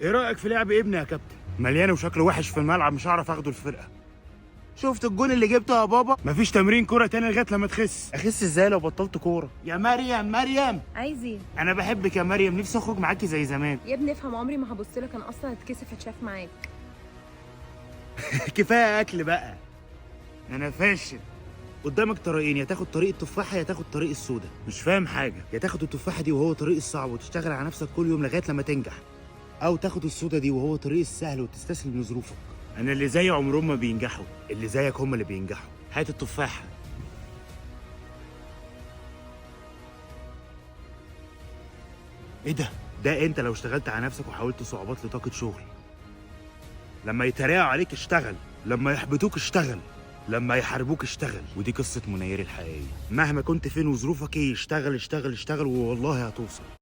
ايه رايك في لعب ابني يا كابتن؟ مليان وشكله وحش في الملعب، مش هعرف اخده الفرقه. شفت الجون اللي جبته يا بابا؟ مفيش تمرين كوره تاني لغايه لما تخس. اخس ازاي لو بطلت كوره؟ يا مريم عايز ايه؟ انا بحبك يا مريم، نفسي اخرج معاكي زي زمان. يا ابني افهم، عمري ما هبص لك، انا اصلا اتكسف اتشاف معاك. كفايه اكل بقى، انا فاشل. قدامك طريقين، يا تاخد طريق التفاحه يا تاخد طريق السودا. مش فاهم حاجه، يا تاخد التفاحه دي وهو طريق الصعب وتشتغل على نفسك كل يوم لغايه لما تنجح، او تاخد السودا دي وهو طريق السهل وتستسلم لظروفك. انا اللي زي عمرهم ما بينجحوا، اللي زيك هم اللي بينجحوا. هات التفاحه. ايه ده؟ ده انت لو اشتغلت على نفسك وحاولت صعوبات لطاقه شغل. لما يتريقوا عليك اشتغل، لما يحبطوك اشتغل، لما يحاربوك اشتغل. ودي قصه منير الحقيقيه. مهما كنت فين وظروفك ايه، اشتغل اشتغل اشتغل والله هتوصل.